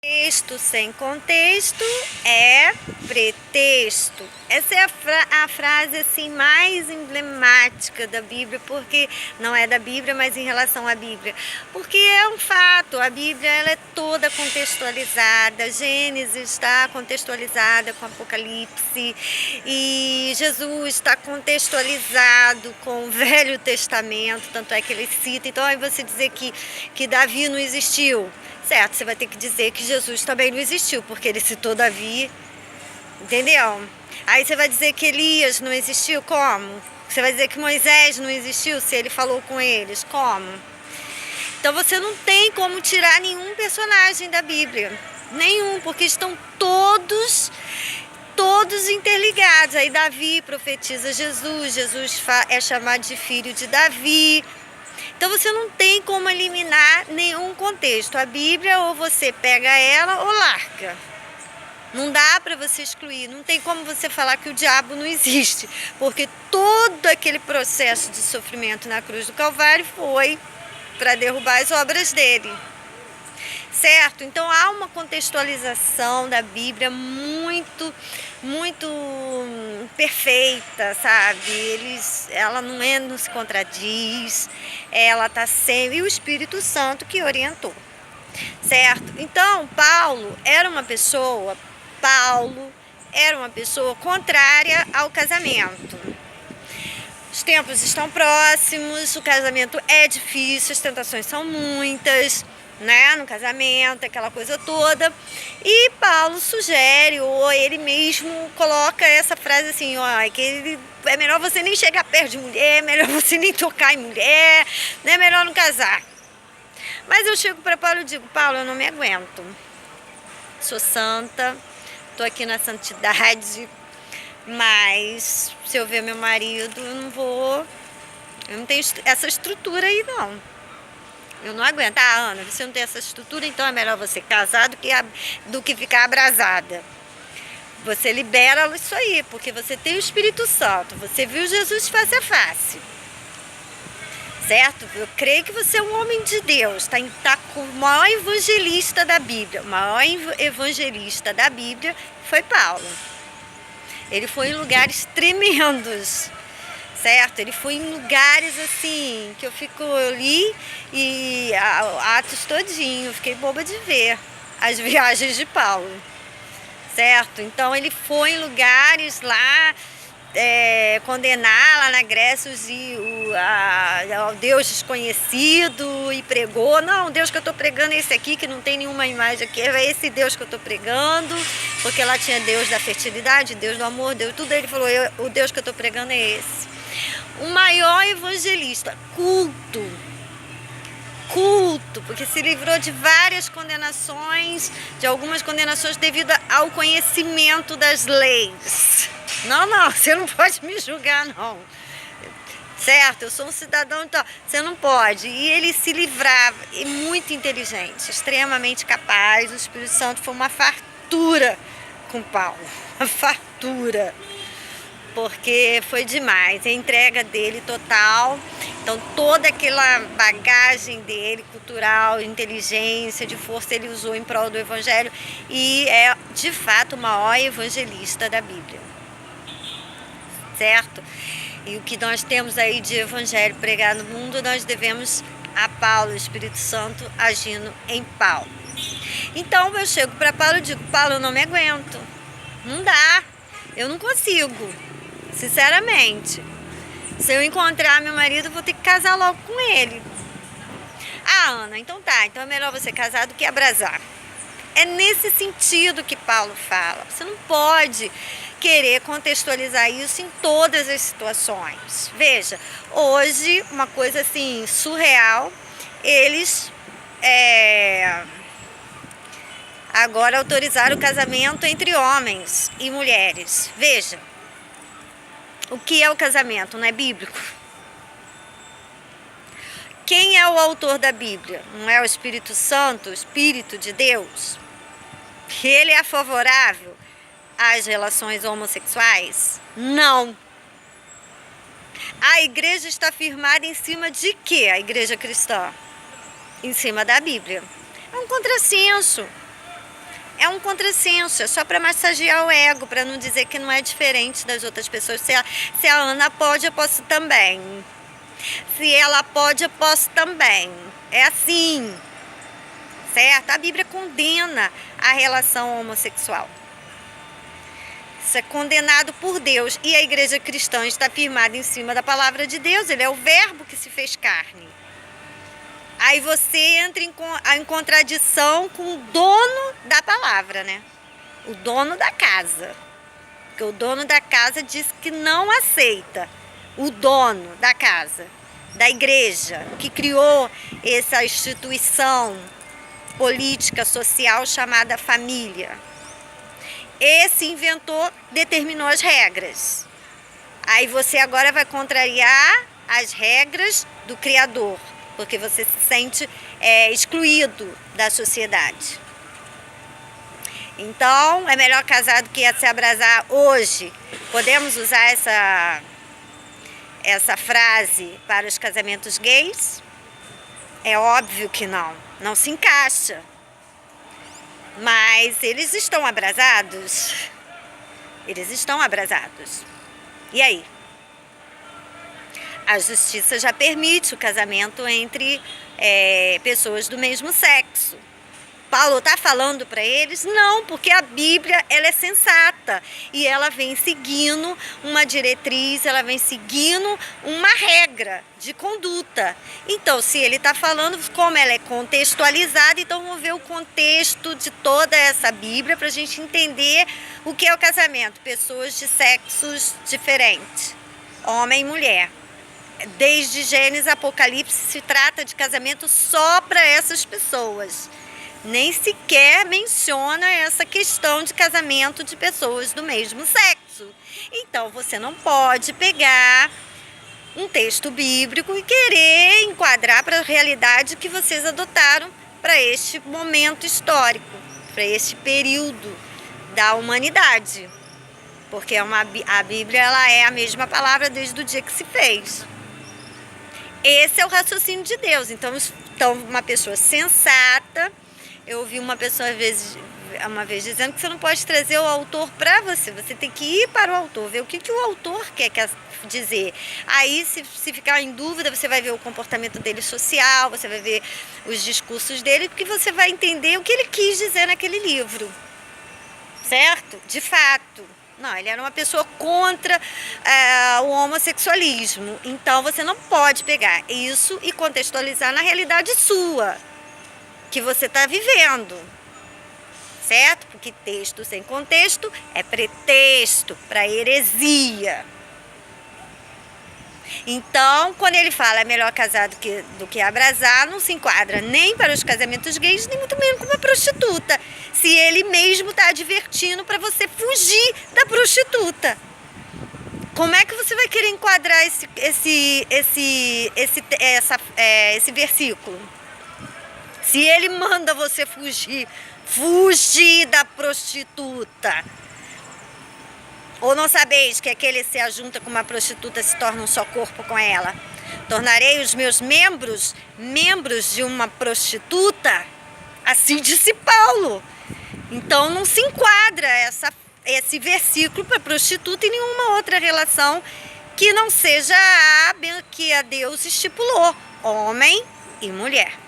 Texto sem contexto é pretexto. Essa é a frase assim mais emblemática da Bíblia, porque não é da Bíblia, mas em relação à Bíblia. Porque é um fato, a Bíblia ela é toda contextualizada, Gênesis está contextualizada com Apocalipse e Jesus está contextualizado com o Velho Testamento, tanto é que ele cita. Então aí você dizer que Davi não existiu, certo, você vai ter que dizer que Jesus também não existiu, porque ele citou Davi, entendeu? Aí você vai dizer que Elias não existiu, como? Você vai dizer que Moisés não existiu, se ele falou com eles, como? Então você não tem como tirar nenhum personagem da Bíblia, nenhum, porque estão todos interligados. Aí Davi profetiza Jesus, Jesus é chamado de filho de Davi. Então você não tem como eliminar nenhum contexto. A Bíblia ou você pega ela ou larga. Não dá para você excluir. Não tem como você falar que o diabo não existe. Porque todo aquele processo de sofrimento na cruz do Calvário foi para derrubar as obras dele. Certo? Então há uma contextualização da Bíblia muito perfeita, sabe? Ela não se contradiz, ela está sempre... E o Espírito Santo que orientou, certo? Então Paulo era uma pessoa contrária ao casamento. Os tempos estão próximos, o casamento é difícil, as tentações são muitas, né, no casamento, aquela coisa toda. E Paulo sugere, ou ele mesmo coloca essa frase assim, ó, que é melhor você nem chegar perto de mulher, é melhor você nem tocar em mulher, né, é melhor não casar. Mas eu chego para Paulo e digo, Paulo, eu não me aguento. Sou santa, tô aqui na santidade, mas se eu ver meu marido, eu não tenho essa estrutura aí não. Eu não aguento. Ah, Ana, você não tem essa estrutura, então é melhor você casar do que ficar abrasada. Você libera isso aí, porque você tem o Espírito Santo. Você viu Jesus face a face. Certo? Eu creio que você é um homem de Deus. Tá com o maior evangelista da Bíblia. O maior evangelista da Bíblia foi Paulo. Ele foi em lugares tremendos. Certo? Ele foi em lugares assim, que eu li e Atos todinho, fiquei boba de ver as viagens de Paulo, certo? Então ele foi em lugares lá, condenar lá na Grécia ao Deus desconhecido e pregou, não, o Deus que eu estou pregando é esse aqui, que não tem nenhuma imagem aqui, é esse Deus que eu estou pregando, porque lá tinha Deus da fertilidade, Deus do amor, Deus tudo, ele falou, o Deus que eu estou pregando é esse. O maior evangelista, culto, porque se livrou de várias condenações, de algumas condenações devido ao conhecimento das leis. Não, você não pode me julgar, não. Certo? Eu sou um cidadão, então você não pode. E ele se livrava, e muito inteligente, extremamente capaz. O Espírito Santo foi uma fartura com Paulo, uma fartura. Porque foi demais, a entrega dele total, então toda aquela bagagem dele, cultural, inteligência, de força, ele usou em prol do Evangelho e é de fato o maior evangelista da Bíblia, certo? E o que nós temos aí de Evangelho pregado no mundo, nós devemos a Paulo, o Espírito Santo agindo em Paulo. Então eu chego para Paulo e digo, Paulo, eu não me aguento, não dá, eu não consigo. Sinceramente, se eu encontrar meu marido, eu vou ter que casar logo com ele. Ah, Ana, então tá, então é melhor você casar do que abrasar. É nesse sentido que Paulo fala. Você não pode querer contextualizar isso em todas as situações. Veja, hoje, uma coisa assim, surreal, eles agora autorizaram o casamento entre homens e mulheres. Veja. O que é o casamento? Não é bíblico? Quem é o autor da Bíblia? Não é o Espírito Santo, o Espírito de Deus? Que ele é favorável às relações homossexuais? Não. A igreja está firmada em cima de quê? A igreja cristã? Em cima da Bíblia. É um contrassenso. É um contrassenso, é só para massagear o ego, para não dizer que não é diferente das outras pessoas. Se a Ana pode, eu posso também. Se ela pode, eu posso também. É assim, certo? A Bíblia condena a relação homossexual. Isso é condenado por Deus. E a igreja cristã está firmada em cima da palavra de Deus. Ele é o verbo que se fez carne. Aí você entra em contradição com o dono da palavra, né? O dono da casa. Porque o dono da casa diz que não aceita. O dono da casa, da igreja, que criou essa instituição política, social chamada família. Esse inventor determinou as regras. Aí você agora vai contrariar as regras do Criador, porque você se sente excluído da sociedade. Então, é melhor casar do que se abrasar hoje. Podemos usar essa frase para os casamentos gays? É óbvio que não. Não se encaixa. Mas eles estão abrasados? Eles estão abrasados. E aí? A justiça já permite o casamento entre pessoas do mesmo sexo. Paulo está falando para eles? Não, porque a Bíblia ela é sensata e ela vem seguindo uma diretriz, ela vem seguindo uma regra de conduta. Então, se ele está falando, como ela é contextualizada, então vamos ver o contexto de toda essa Bíblia para a gente entender o que é o casamento. Pessoas de sexos diferentes, homem e mulher. Desde Gênesis a Apocalipse se trata de casamento só para essas pessoas. Nem sequer menciona essa questão de casamento de pessoas do mesmo sexo. Então, você não pode pegar um texto bíblico e querer enquadrar para a realidade que vocês adotaram para este momento histórico, para este período da humanidade. Porque a Bíblia ela é a mesma palavra desde o dia que se fez. Esse é o raciocínio de Deus. Então uma pessoa sensata... Eu ouvi uma pessoa uma vez dizendo que você não pode trazer o autor para você. Você tem que ir para o autor, ver o que o autor quer dizer. Aí, se ficar em dúvida, você vai ver o comportamento dele social, você vai ver os discursos dele, porque você vai entender o que ele quis dizer naquele livro. Certo? De fato. Não, ele era uma pessoa contra o homossexualismo. Então, você não pode pegar isso e contextualizar na realidade sua, que você está vivendo, certo? Porque texto sem contexto é pretexto para heresia. Então, quando ele fala é melhor casar do que abrasar, não se enquadra nem para os casamentos gays, nem muito menos com uma prostituta. Se ele mesmo está advertindo para você fugir da prostituta. Como é que você vai querer enquadrar esse versículo? Se ele manda você fugir da prostituta. Ou não sabeis que aquele se ajunta com uma prostituta se torna um só corpo com ela? Tornarei os meus membros de uma prostituta? Assim disse Paulo. Então não se enquadra esse versículo para prostituta e nenhuma outra relação que não seja a que a Deus estipulou, homem e mulher.